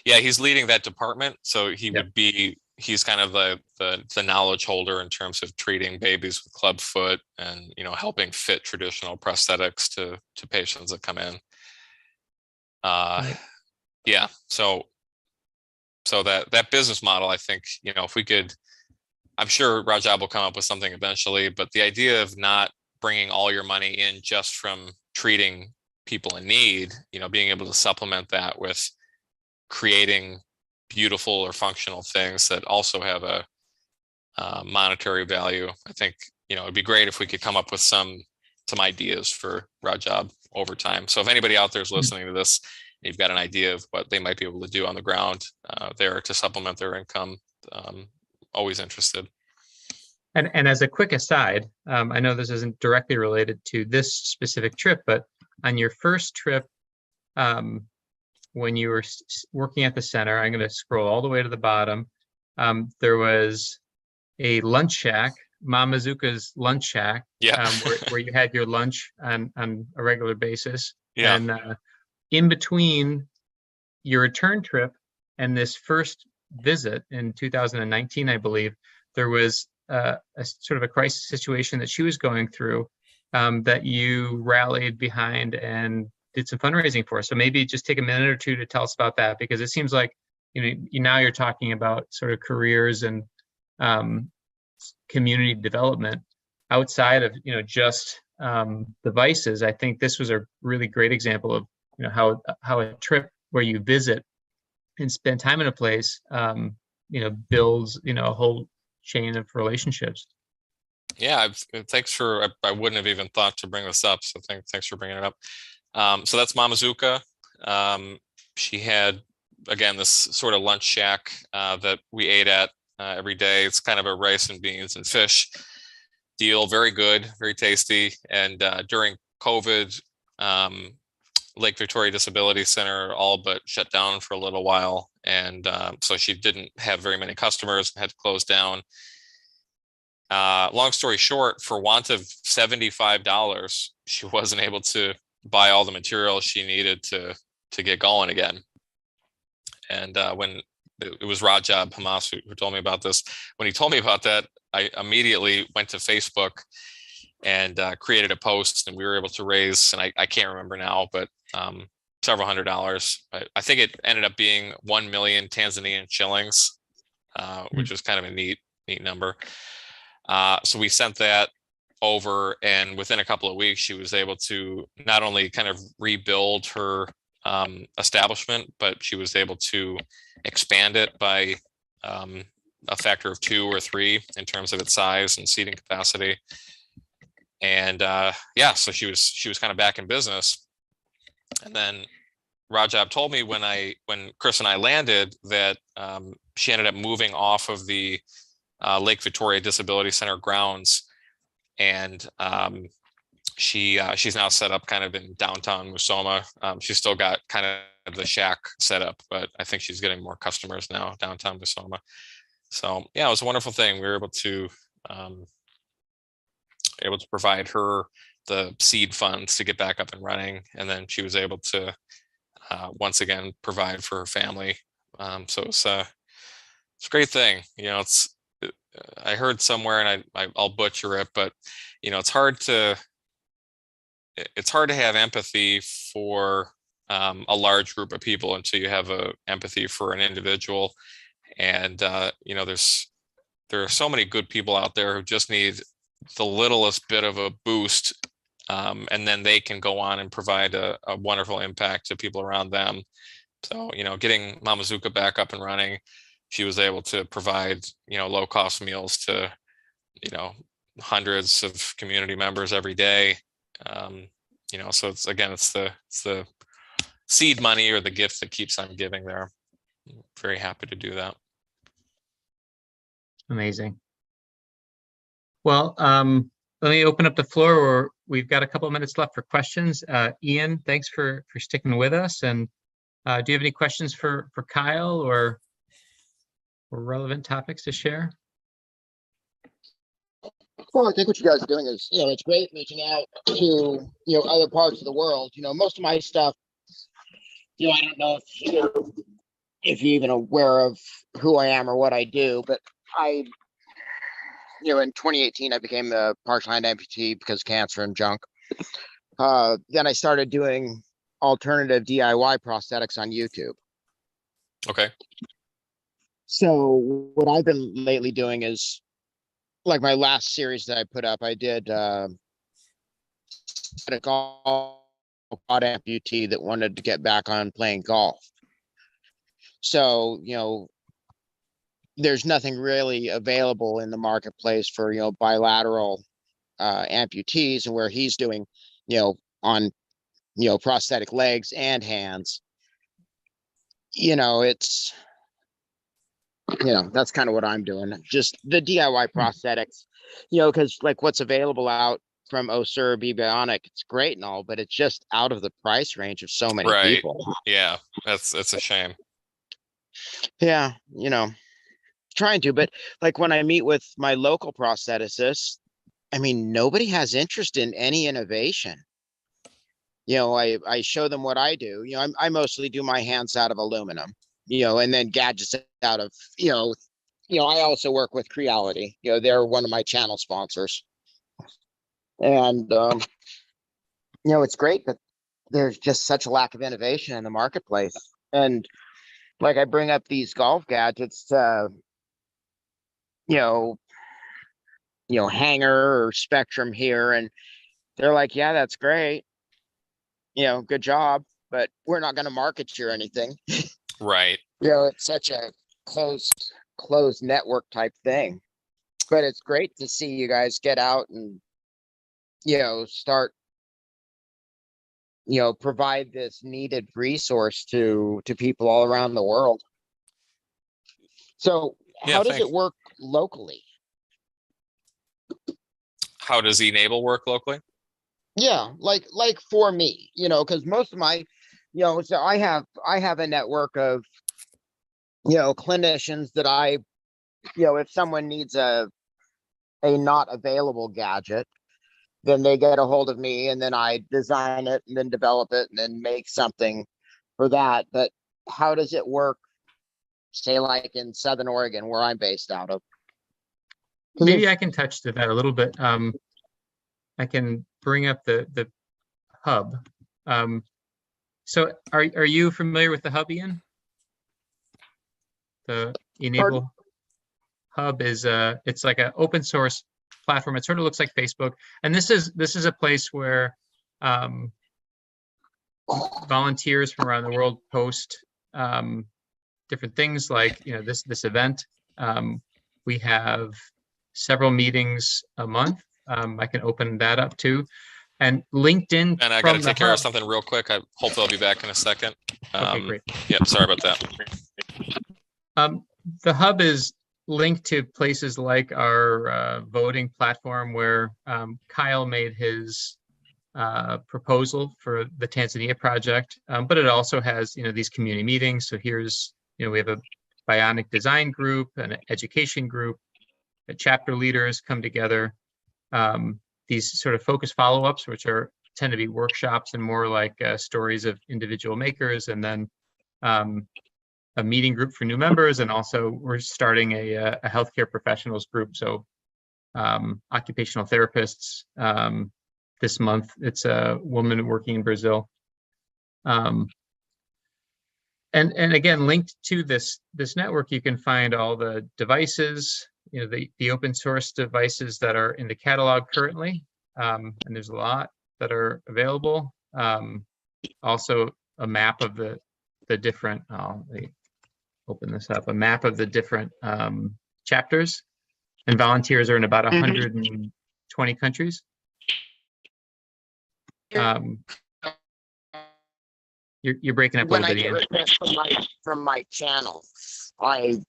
Yeah, he's leading that department. So he would be. He's kind of the knowledge holder in terms of treating babies with club foot and helping fit traditional prosthetics to patients that come in. Yeah, so that business model, I think, if we could, I'm sure Rajab will come up with something eventually, but the idea of not bringing all your money in just from treating people in need, being able to supplement that with creating beautiful or functional things that also have a monetary value. I think, it'd be great if we could come up with some ideas for Rajab over time. So if anybody out there is listening to this, you've got an idea of what they might be able to do on the ground there to supplement their income, always interested. And as a quick aside, I know this isn't directly related to this specific trip, but on your first trip, when you were working at the center, I'm going to scroll all the way to the bottom. There was a lunch shack, Mamazuka's lunch shack, where you had your lunch on a regular basis. Yeah. And in between your return trip and this first visit in 2019, I believe, there was a sort of a crisis situation that she was going through that you rallied behind and did some fundraising for. So maybe just take a minute or two to tell us about that, because it seems like now you're talking about sort of careers and community development outside of just devices. I think this was a really great example of how a trip where you visit and spend time in a place builds a whole chain of relationships. Yeah, thanks for. I wouldn't have even thought to bring this up, so thanks for bringing it up. So that's Mamazuka. She had, again, this sort of lunch shack that we ate at every day. It's kind of a rice and beans and fish deal. Very good, very tasty. And during COVID, Lake Victoria Disability Center all but shut down for a little while. And so she didn't have very many customers and had to close down. Long story short, for want of $75, she wasn't able to buy all the materials she needed to get going again. And when it was Rajab Hamas who told me about this, when he told me about that, I immediately went to Facebook and created a post, and we were able to raise, and I can't remember now, but several $100s. I think it ended up being 1 million Tanzanian shillings, which was kind of a neat number. So we sent that over, and within a couple of weeks, she was able to not only kind of rebuild her establishment, but she was able to expand it by a factor of 2 or 3 in terms of its size and seating capacity. And yeah, so she was kind of back in business. And then Rajab told me when Chris and I landed that she ended up moving off of the Lake Victoria Disability Center grounds, and she's now set up kind of in downtown Musoma. She's still got kind of the shack set up, but I think she's getting more customers now downtown Musoma. So yeah, it was a wonderful thing. We were able to provide her the seed funds to get back up and running, and then she was able to once again provide for her family. So it's a great thing. You know, I heard somewhere, and I'll butcher it, but you know, it's hard to have empathy for a large group of people until you have empathy for an individual. And you know, there are so many good people out there who just need the littlest bit of a boost, and then they can go on and provide a wonderful impact to people around them. So, you know, getting Mamazuka back up and running, she was able to provide, you know, low cost meals to, you know, hundreds of community members every day. You know, so it's the seed money or the gift that keeps on giving there. Very happy to do that. Amazing. Well, let me open up the floor. We've got a couple of minutes left for questions. Ian, thanks for sticking with us. And do you have any questions for Kyle or relevant topics to share? Well, I think what you guys are doing is, you know, it's great reaching out to, you know, other parts of the world. You know, most of my stuff, you know, I don't know if you're even aware of who I am or what I do, but you know, in 2018, I became a partial hand amputee because of cancer and junk. Then I started doing alternative DIY prosthetics on YouTube. Okay. So what I've been lately doing is, like my last series that I put up, I did a golf amputee that wanted to get back on playing golf. So, you know, there's nothing really available in the marketplace for, you know, bilateral amputees, and where he's doing, you know, on, you know, prosthetic legs and hands. You know, it's, you know, that's kind of what I'm doing. Just the DIY prosthetics, you know, because like what's available out from Osura Be Bionic, it's great and all, but it's just out of the price range of so many people. Yeah, that's a shame. Yeah, you know, trying to, but like when I meet with my local prostheticists, I mean, nobody has interest in any innovation. You know, I show them what I do. You know, I mostly do my hands out of aluminum, you know, and then gadgets out of, you know, I also work with Creality. You know, they're one of my channel sponsors. And, you know, it's great, but there's just such a lack of innovation in the marketplace. And like I bring up these golf gadgets, you know, Hanger or Spectrum here, and they're like, yeah, that's great. You know, good job, but we're not going to market you or anything. Right. You know, it's such a closed network type thing. But it's great to see you guys get out and, you know, start, you know, provide this needed resource to people all around the world. So how does it work locally? How does e-NABLE work locally? Yeah, like for me, because most of my, so I have a network of, clinicians that if someone needs a not available gadget, then they get a hold of me and then I design it and then develop it and then make something for that. But how does it work, say like in Southern Oregon, where I'm based out of? Maybe I can touch to that a little bit. I can bring up the hub. So are you familiar with the hub, Ian? The e-NABLE hub is it's like an open source platform. It sort of looks like Facebook, and this is a place where volunteers from around the world post different things, like this event. We have several meetings a month. I can open that up too, and LinkedIn. And I got to take care of something real quick. Hopefully I'll be back in a second. Okay, great. Yep, sorry about that. The hub is linked to places like our voting platform, where Kyle made his proposal for the Tanzania project, but it also has these community meetings. So here's we have a bionic design group, an education group, chapter leaders come together. These sort of focus follow-ups, which tend to be workshops and more like stories of individual makers, and then a meeting group for new members, and also we're starting a healthcare professionals group. So occupational therapists. This month, it's a woman working in Brazil. And again, linked to this network, you can find all the devices, the open source devices that are in the catalog currently, and there's a lot that are available. Also, a map of the different. Let me open this up. A map of the different chapters, and volunteers are in about 120 countries. You're breaking up a little bit. When I get requests from my channel, I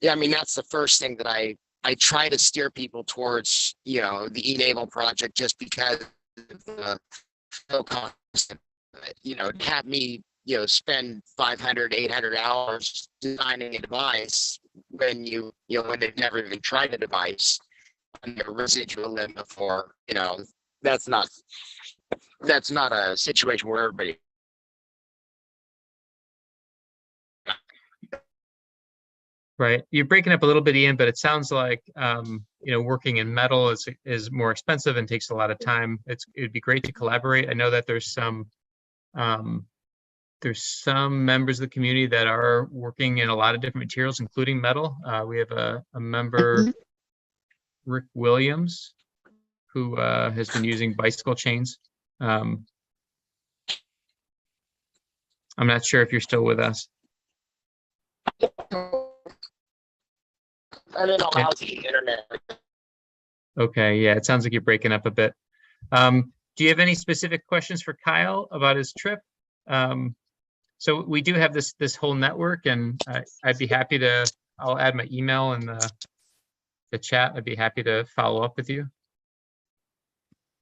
mean, that's the first thing that I try to steer people towards, the e-NABLE project, just because of the no cost. Have me, spend 500, 800 hours designing a device when when they've never even tried a device on their residual limb before. That's not a situation where everybody. Right, you're breaking up a little bit, Ian, but it sounds like working in metal is more expensive and takes a lot of time. It'd be great to collaborate. I know that there's some members of the community that are working in a lot of different materials, including metal. We have a member, Rick Williams, who has been using bicycle chains. I'm not sure if you're still with us. I don't know how the internet. Okay, yeah, it sounds like you're breaking up a bit. Do you have any specific questions for Kyle about his trip? So we do have this whole network, and I'd be happy to. I'll add my email in the chat. I'd be happy to follow up with you.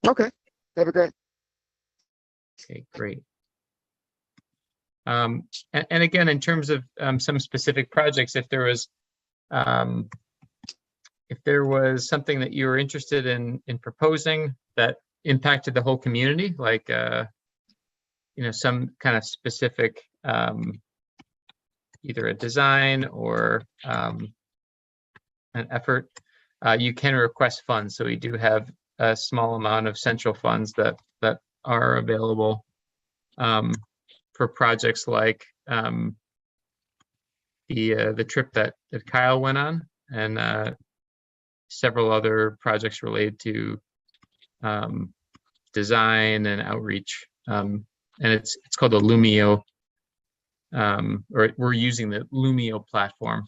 Okay, that'd be great. Okay, great. And again, in terms of some specific projects, if there was something that you were interested in proposing that impacted the whole community, like some kind of specific either a design or an effort, you can request funds. So we do have a small amount of central funds that are available for projects like the trip that Kyle went on, and several other projects related to design and outreach. And it's called the Lumio, or we're using the Lumio platform,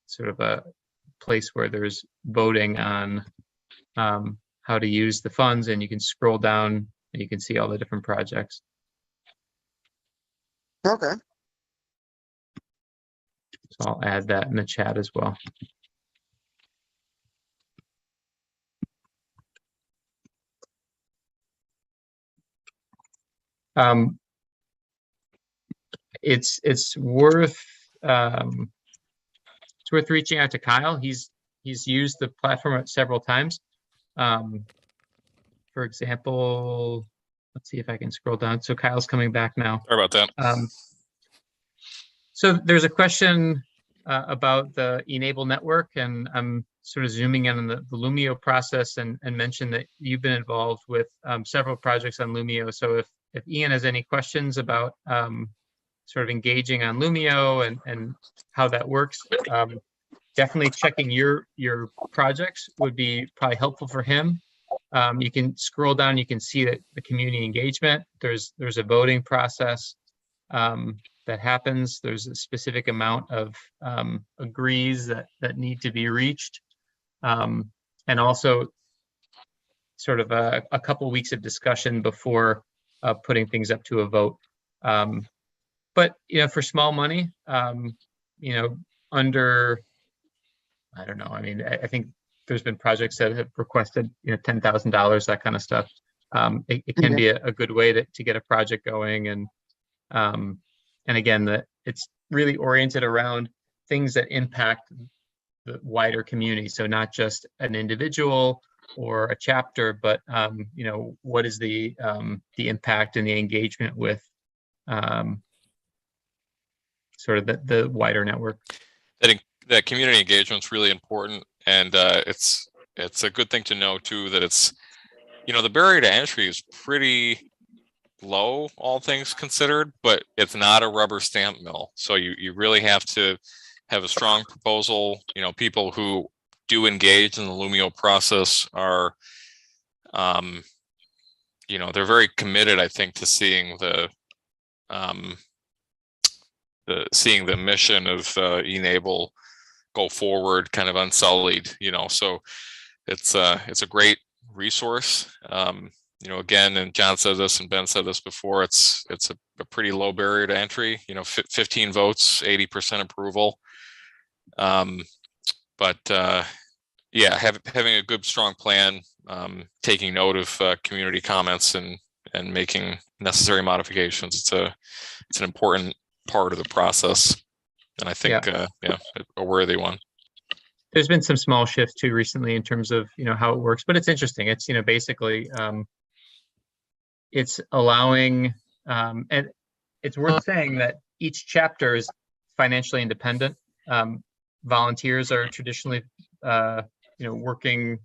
sort of a place where there's voting on how to use the funds, and you can scroll down and you can see all the different projects. Okay. So I'll add that in the chat as well. It's worth reaching out to Kyle. He's used the platform several times. For example, let's see if I can scroll down. So Kyle's coming back now. Sorry about that. So there's a question about the e-NABLE network, and I'm sort of zooming in on the Lumio process and mention that you've been involved with several projects on Lumio. So if Ian has any questions about sort of engaging on Lumio and how that works, definitely checking your projects would be probably helpful for him. You can scroll down, you can see that the community engagement, there's a voting process that happens. There's a specific amount of agrees that need to be reached. And also sort of a couple weeks of discussion before putting things up to a vote. But, for small money, under, I don't know, I mean, I think there's been projects that have requested, $10,000, that kind of stuff. It can be a good way to get a project going. And again, it's really oriented around things that impact the wider community. So not just an individual or a chapter, but what is the impact and the engagement with sort of the wider network. That community engagement is really important, and it's a good thing to know too that it's the barrier to entry is pretty low, all things considered, but it's not a rubber stamp mill. So you really have to have a strong proposal. People who do engage in the Lumio process are, they're very committed, I think, to seeing the mission of e-NABLE go forward, kind of unsullied. So it's a great resource. Again, and John said this and Ben said this before, it's a pretty low barrier to entry, 15 votes, 80% approval. Yeah, having a good, strong plan, taking note of community comments and making necessary modifications. It's an important part of the process. And I think, a worthy one. There's been some small shifts too recently in terms of, how it works, but it's interesting. It's, basically, it's allowing, and it's worth saying that each chapter is financially independent. Volunteers are traditionally, often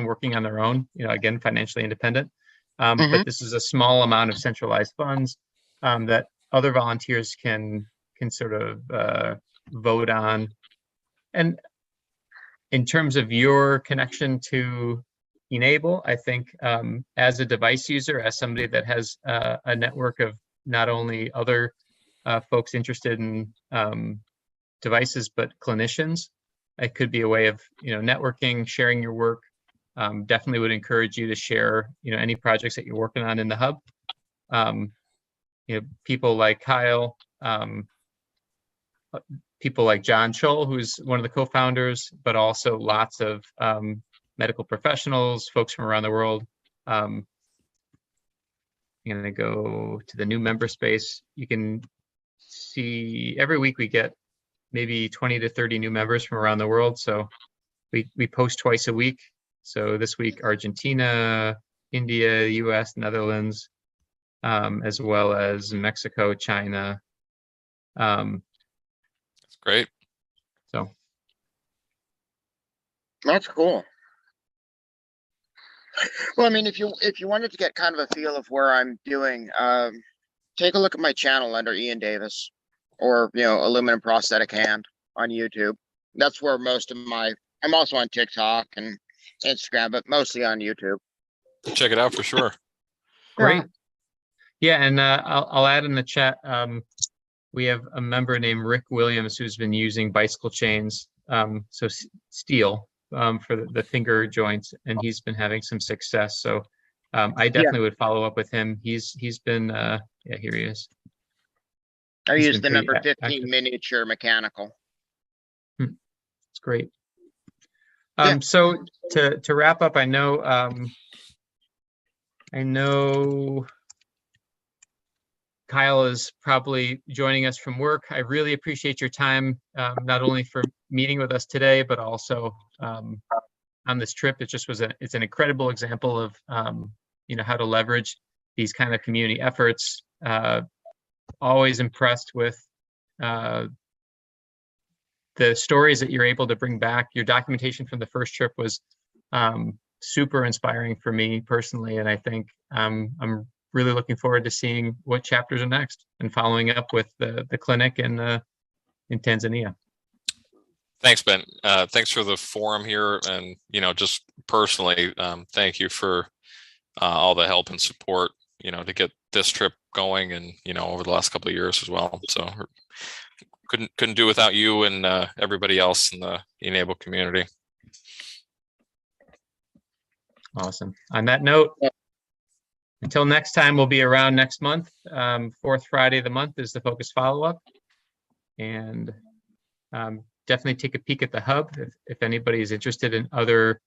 working on their own, again, financially independent. But this is a small amount of centralized funds that other volunteers can sort of vote on. And in terms of your connection to e-NABLE, I think as a device user, as somebody that has a network of not only other folks interested in devices, but clinicians, it could be a way of networking, sharing your work. Definitely would encourage you to share any projects that you're working on in the hub. People like Kyle, people like John Scholl, who's one of the co-founders, but also lots of medical professionals, folks from around the world. I'm going to go to the new member space. You can see every week we get maybe 20 to 30 new members from around the world. So we post twice a week. So this week, Argentina, India, US, Netherlands, as well as Mexico, China. That's great. So that's cool. Well, I mean, if you wanted to get kind of a feel of where I'm doing, take a look at my channel under Ian Davis, or aluminum prosthetic hand on YouTube. That's where most of I'm also on TikTok and Instagram, but mostly on YouTube. Check it out for sure. Great. Yeah, and I'll add in the chat. We have a member named Rick Williams who's been using bicycle chains, so steel for the finger joints, and he's been having some success. So I definitely would follow up with him. He's been here he is. I use the number 15 active. Miniature mechanical. It's great. So to wrap up, I know Kyle is probably joining us from work. I really appreciate your time, not only for meeting with us today, but also on this trip. It just was it's an incredible example of how to leverage these kind of community efforts. Always impressed with the stories that you're able to bring back. Your documentation from the first trip was super inspiring for me personally, and I think I'm really looking forward to seeing what chapters are next and following up with the clinic in Tanzania. Thanks, Ben. Thanks for the forum here, and just personally, thank you for all the help and support to get this trip going, and over the last couple of years as well. So couldn't do without you and everybody else in the e-NABLE community. Awesome. On that note, until next time, we'll be around next month. Fourth Friday of the month is the focus follow-up, and definitely take a peek at the hub if anybody is interested in other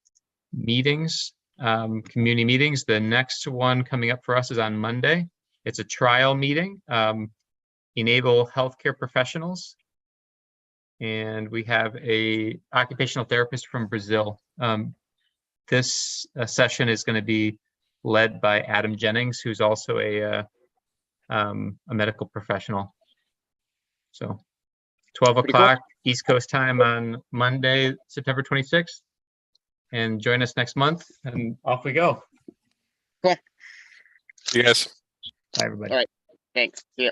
meetings, community meetings. The next one coming up for us is on Monday. It's a trial meeting, e-NABLE healthcare professionals, and we have a occupational therapist from Brazil. This session is going to be led by Adam Jennings, who's also a medical professional. So 12 o'clock East Coast time on Monday, September 26th. And join us next month, and off we go. Cool. See you guys. Bye, everybody. All right. Thanks. See ya.